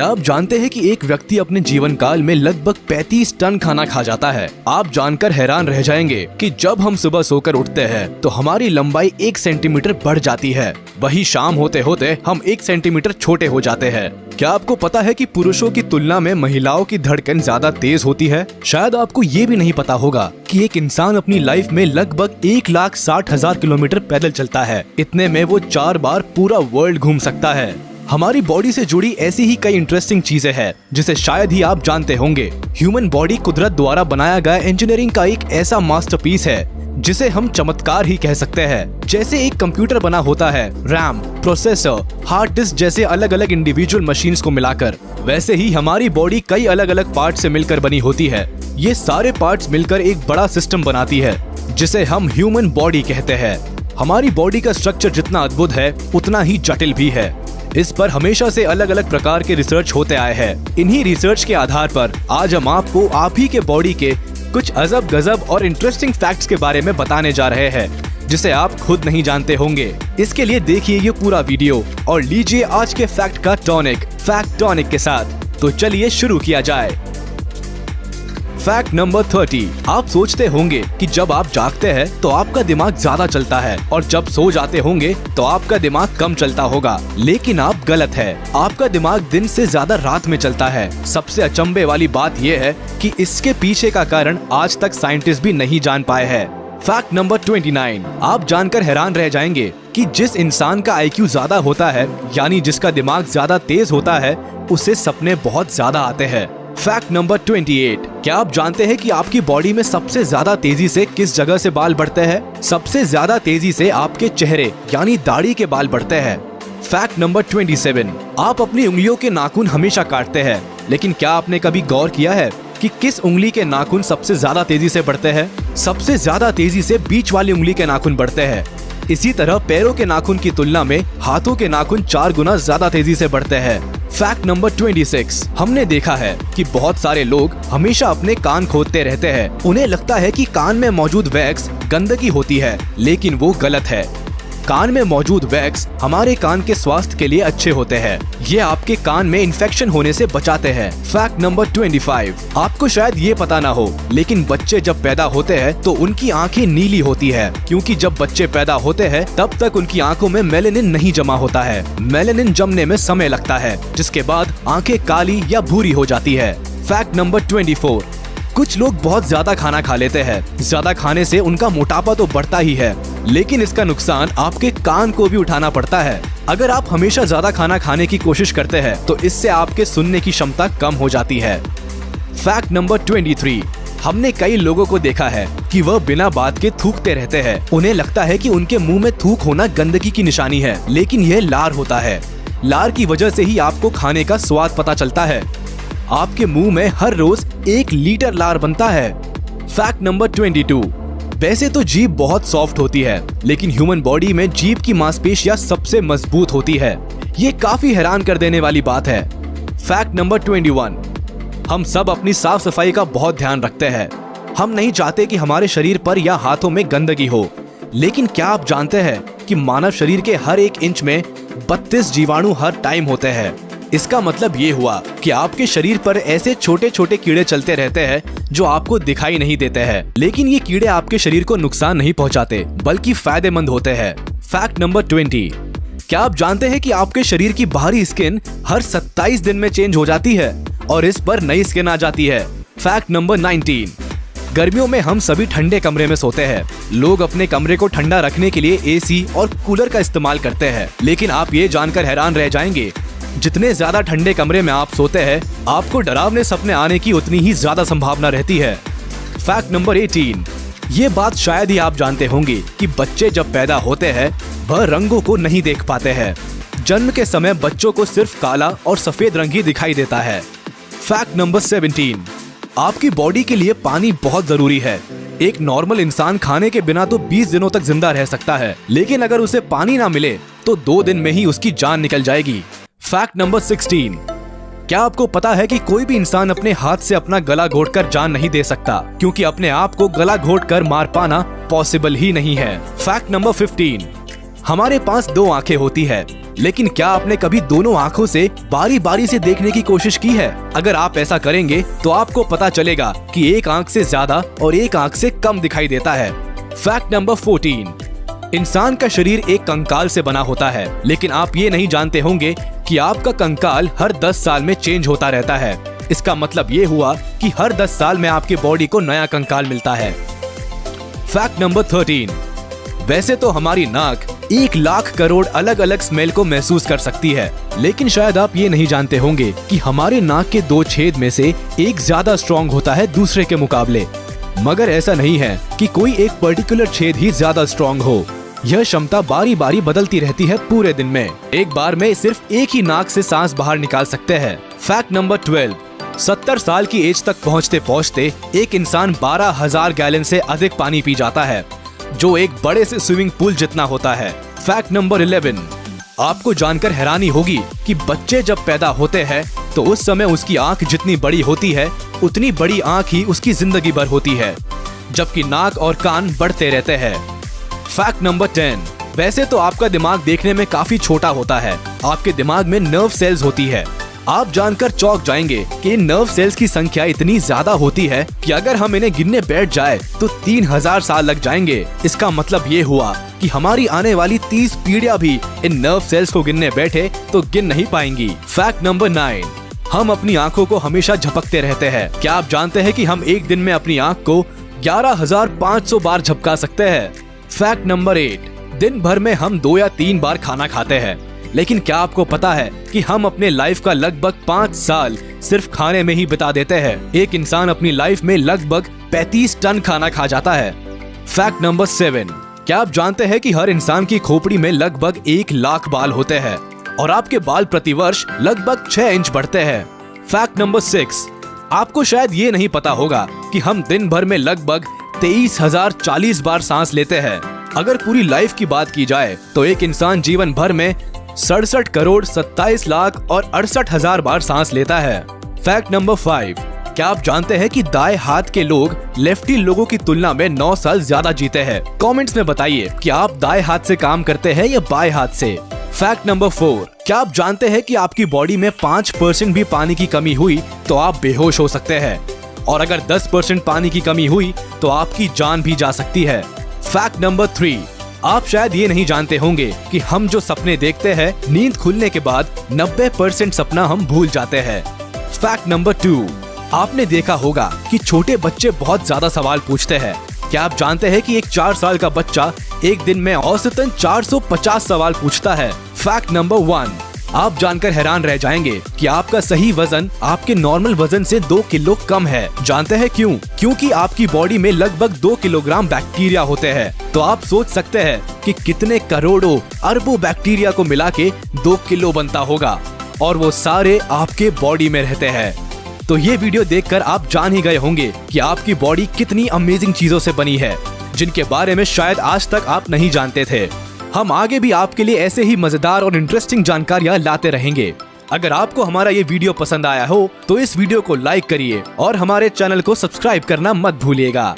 क्या आप जानते हैं कि एक व्यक्ति अपने जीवन काल में लगभग 35 टन खाना खा जाता है। आप जानकर हैरान रह जाएंगे कि जब हम सुबह सोकर उठते हैं तो हमारी लंबाई 1 सेंटीमीटर बढ़ जाती है, वही शाम होते होते हम 1 सेंटीमीटर छोटे हो जाते हैं। क्या आपको पता है कि पुरुषों की तुलना में महिलाओं की धड़कन ज्यादा तेज होती है? शायद आपको ये भी नहीं पता होगा कि एक इंसान अपनी लाइफ में लगभग 1,60,000 किलोमीटर पैदल चलता है। इतने में वो 4 बार पूरा वर्ल्ड घूम सकता है। हमारी बॉडी से जुड़ी ऐसी ही कई इंटरेस्टिंग चीजें हैं जिसे शायद ही आप जानते होंगे। ह्यूमन बॉडी कुदरत द्वारा बनाया गया इंजीनियरिंग का एक ऐसा मास्टरपीस है जिसे हम चमत्कार ही कह सकते हैं। जैसे एक कंप्यूटर बना होता है रैम, प्रोसेसर, हार्ड डिस्क जैसे अलग अलग इंडिविजुअल मशीन्स को मिलाकर, वैसे ही हमारी बॉडी कई अलग अलग पार्ट से मिलकर बनी होती है। ये सारे पार्ट्स मिलकर एक बड़ा सिस्टम बनाती है जिसे हम ह्यूमन बॉडी कहते हैं। हमारी बॉडी का स्ट्रक्चर जितना अद्भुत है उतना ही जटिल भी है। इस पर हमेशा से अलग अलग प्रकार के रिसर्च होते आए हैं। इन्हीं रिसर्च के आधार पर आज हम आपको आप ही के बॉडी के कुछ अजब गजब और इंटरेस्टिंग फैक्ट्स के बारे में बताने जा रहे हैं जिसे आप खुद नहीं जानते होंगे। इसके लिए देखिए ये पूरा वीडियो और लीजिए आज के फैक्ट का टॉनिक फैक्ट टॉनिक के साथ। तो चलिए शुरू किया जाए। Fact number 30। आप सोचते होंगे कि जब आप जागते हैं तो आपका दिमाग ज्यादा चलता है और जब सो जाते होंगे तो आपका दिमाग कम चलता होगा, लेकिन आप गलत है। आपका दिमाग दिन से ज्यादा रात में चलता है। सबसे अचंभे वाली बात यह है कि इसके पीछे का कारण आज तक साइंटिस्ट भी नहीं जान पाए हैं। Fact number 29। आप जानकर हैरान रह जाएंगे कि जिस इंसान का IQ ज्यादा होता है, यानी जिसका दिमाग ज्यादा तेज होता है, उसे सपने बहुत ज्यादा आते हैं। Fact number 28। क्या आप जानते हैं कि आपकी बॉडी में सबसे ज्यादा तेजी से किस जगह से बाल बढ़ते हैं? सबसे ज्यादा तेजी से आपके चेहरे यानी दाढ़ी के बाल बढ़ते हैं। Fact number 27। आप अपनी उंगलियों के नाखून हमेशा काटते हैं, लेकिन क्या आपने कभी गौर किया है कि किस उंगली के नाखून सबसे ज्यादा तेजी से बढ़ते हैं? सबसे ज्यादा तेजी से बीच वाली उंगली के नाखून बढ़ते हैं। इसी तरह पैरों के नाखून की तुलना में हाथों के नाखून 4 गुना ज्यादा तेजी से बढ़ते हैं। Fact number 26। हमने देखा है कि बहुत सारे लोग हमेशा अपने कान खोदते रहते हैं। उन्हें लगता है कि कान में मौजूद वैक्स गंदगी होती है, लेकिन वो गलत है। कान में मौजूद वैक्स हमारे कान के स्वास्थ्य के लिए अच्छे होते हैं। ये आपके कान में इन्फेक्शन होने से बचाते हैं। Fact number 25। आपको शायद ये पता ना हो, लेकिन बच्चे जब पैदा होते हैं तो उनकी आंखें नीली होती है, क्योंकि जब बच्चे पैदा होते हैं तब तक उनकी आंखों में मेलेनिन नहीं जमा होता है। मेलेनिन जमने में समय लगता है, जिसके बाद आंखें काली या भूरी हो जाती है। Fact number 24। कुछ लोग बहुत ज्यादा खाना खा लेते हैं। ज्यादा खाने से उनका मोटापा तो बढ़ता ही है, लेकिन इसका नुकसान आपके कान को भी उठाना पड़ता है। अगर आप हमेशा ज्यादा खाना खाने की कोशिश करते हैं तो इससे आपके सुनने की क्षमता कम हो जाती है। Fact number 23। हमने कई लोगों को देखा है कि वह बिना बात के थूकते रहते हैं। उन्हें लगता है कि उनके मुंह में थूक होना गंदगी की निशानी है, लेकिन यह लार होता है। लार की वजह से ही आपको खाने का स्वाद पता चलता है। आपके मुंह में हर रोज 1 लीटर लार बनता है। Fact number 22। वैसे तो जीभ बहुत सॉफ्ट होती है, लेकिन ह्यूमन बॉडी में जीभ की मांसपेशियां सबसे मजबूत होती है। ये काफी हैरान कर देने वाली बात है। Fact number 21। हम सब अपनी साफ सफाई का बहुत ध्यान रखते हैं। हम नहीं चाहते कि हमारे शरीर पर या हाथों में गंदगी हो, लेकिन क्या आप जानते हैं कि मानव शरीर के हर 1 इंच में 32 जीवाणु हर टाइम होते हैं। इसका मतलब ये हुआ कि आपके शरीर पर ऐसे छोटे छोटे कीड़े चलते रहते हैं जो आपको दिखाई नहीं देते हैं, लेकिन ये कीड़े आपके शरीर को नुकसान नहीं पहुंचाते, बल्कि फायदेमंद होते हैं। Fact number 20। क्या आप जानते हैं कि आपके शरीर की बाहरी स्किन हर 27 दिन में चेंज हो जाती है और इस पर नई स्किन आ जाती है। Fact number 19। गर्मियों में हम सभी ठंडे कमरे में सोते हैं। लोग अपने कमरे को ठंडा रखने के लिए AC और कूलर का इस्तेमाल करते हैं, लेकिन आप ये जानकर हैरान रह जाएंगे, जितने ज्यादा ठंडे कमरे में आप सोते हैं, आपको डरावने सपने आने की उतनी ही ज्यादा संभावना रहती है। Fact number 18। ये बात शायद ही आप जानते होंगे कि बच्चे जब पैदा होते हैं वह रंगों को नहीं देख पाते हैं। जन्म के समय बच्चों को सिर्फ काला और सफेद रंग ही दिखाई देता है। Fact number 17। आपकी बॉडी के लिए पानी बहुत जरूरी है। एक नॉर्मल इंसान खाने के बिना तो 20 दिनों तक जिंदा रह सकता है, लेकिन अगर उसे पानी ना मिले तो 2 दिन में ही उसकी जान निकल जाएगी। Fact number 16। क्या आपको पता है कि कोई भी इंसान अपने हाथ से अपना गला घोटकर जान नहीं दे सकता, क्योंकि अपने आप को गला घोटकर मार पाना पॉसिबल ही नहीं है। Fact number 15। हमारे पास 2 आंखें होती है, लेकिन क्या आपने कभी दोनों आँखों से बारी बारी से देखने की कोशिश की है? अगर आप ऐसा करेंगे तो आपको पता चलेगा कि एक आँख से ज्यादा और एक आँख से कम दिखाई देता है। फैक्ट नंबर 14, इंसान का शरीर एक कंकाल से बना होता है, लेकिन आप ये नहीं जानते होंगे कि आपका कंकाल हर 10 साल में चेंज होता रहता है। इसका मतलब ये हुआ कि हर 10 साल में आपके बॉडी को नया कंकाल मिलता है। फैक्ट नंबर 13, वैसे तो हमारी नाक 1 लाख करोड़ अलग अलग स्मेल को महसूस कर सकती है, लेकिन शायद आप ये नहीं जानते होंगे कि हमारे नाक के 2 छेद में से एक ज्यादा स्ट्रॉन्ग होता है दूसरे के मुकाबले। मगर ऐसा नहीं है कि कोई एक पर्टिकुलर छेद ही ज्यादा स्ट्रॉन्ग हो। यह क्षमता बारी बारी बदलती रहती है पूरे दिन में। एक बार में सिर्फ एक ही नाक से सांस बाहर निकाल सकते हैं। फैक्ट नंबर 12, 70 साल की एज तक पहुँचते पहुँचते एक इंसान 12,000 गैलन से अधिक पानी पी जाता है, जो एक बड़े से स्विमिंग पूल जितना होता है। फैक्ट नंबर 11, आपको जानकर हैरानी होगी कि बच्चे जब पैदा होते हैं तो उस समय उसकी आंख जितनी बड़ी होती है उतनी बड़ी आंख ही उसकी जिंदगी भर होती है, जबकि नाक और कान बढ़ते रहते हैं। फैक्ट नंबर 10, वैसे तो आपका दिमाग देखने में काफी छोटा होता है। आपके दिमाग में नर्व सेल्स होती है। आप जानकर चौंक जाएंगे कि इन नर्व सेल्स की संख्या इतनी ज्यादा होती है कि अगर हम इन्हें गिनने बैठ जाए तो 3000 साल लग जाएंगे। इसका मतलब ये हुआ कि हमारी आने वाली 30 पीढ़ियां भी इन नर्व सेल्स को गिनने बैठे तो गिन नहीं पाएंगी। फैक्ट नंबर 9, हम अपनी आंखों को हमेशा झपकते रहते हैं। क्या आप जानते हैं कि हम एक दिन में अपनी आंख को 11,500 बार झपका सकते हैं? फैक्ट नंबर 8, दिन भर में हम 2 या 3 बार खाना खाते हैं, लेकिन क्या आपको पता है कि हम अपने लाइफ का लगभग 5 साल सिर्फ खाने में ही बिता देते हैं? एक इंसान अपनी लाइफ में लगभग 35 टन खाना खा जाता है। फैक्ट नंबर 7, क्या आप जानते हैं कि हर इंसान की खोपड़ी में लगभग 1 लाख बाल होते हैं और आपके बाल प्रतिवर्ष लगभग 6 इंच बढ़ते हैं। फैक्ट नंबर 6, आपको शायद ये नहीं पता होगा कि हम दिन भर में लगभग 23,040 बार सांस लेते हैं। अगर पूरी लाइफ की बात की जाए तो एक इंसान जीवन भर में 67 करोड़ 27 लाख और 68,000 बार सांस लेता है। फैक्ट नंबर 5, क्या आप जानते हैं कि दाएं हाथ के लोग लेफ्टी लोगों की तुलना में 9 साल ज्यादा जीते हैं? कमेंट्स में बताइए कि आप दाएं हाथ से काम करते हैं या बाएं हाथ से। फैक्ट नंबर 4, क्या आप जानते हैं कि आपकी बॉडी में 5% भी पानी की कमी हुई तो आप बेहोश हो सकते हैं, और अगर 10% पानी की कमी हुई तो आपकी जान भी जा सकती है। फैक्ट नंबर 3, आप शायद ये नहीं जानते होंगे कि हम जो सपने देखते हैं नींद खुलने के बाद 90% सपना हम भूल जाते हैं। फैक्ट नंबर 2, आपने देखा होगा कि छोटे बच्चे बहुत ज्यादा सवाल पूछते हैं। क्या आप जानते हैं कि एक 4 साल का बच्चा एक दिन में औसतन 450 सवाल पूछता है। फैक्ट नंबर 1, आप जानकर हैरान रह जाएंगे कि आपका सही वजन आपके नॉर्मल वजन से 2 किलो कम है। जानते हैं क्यों? क्योंकि आपकी बॉडी में लगभग 2 किलोग्राम बैक्टीरिया होते हैं। तो आप सोच सकते हैं कि कितने करोड़ों अरबों बैक्टीरिया को मिला के 2 किलो बनता होगा, और वो सारे आपके बॉडी में रहते हैं। तो ये वीडियो देखकर आप जान ही गए होंगे कि आपकी बॉडी कितनी अमेजिंग चीजों से बनी है, जिनके बारे में शायद आज तक आप नहीं जानते थे। हम आगे भी आपके लिए ऐसे ही मजेदार और इंटरेस्टिंग जानकारियां लाते रहेंगे। अगर आपको हमारा ये वीडियो पसंद आया हो तो इस वीडियो को लाइक करिए और हमारे चैनल को सब्सक्राइब करना मत भूलिएगा।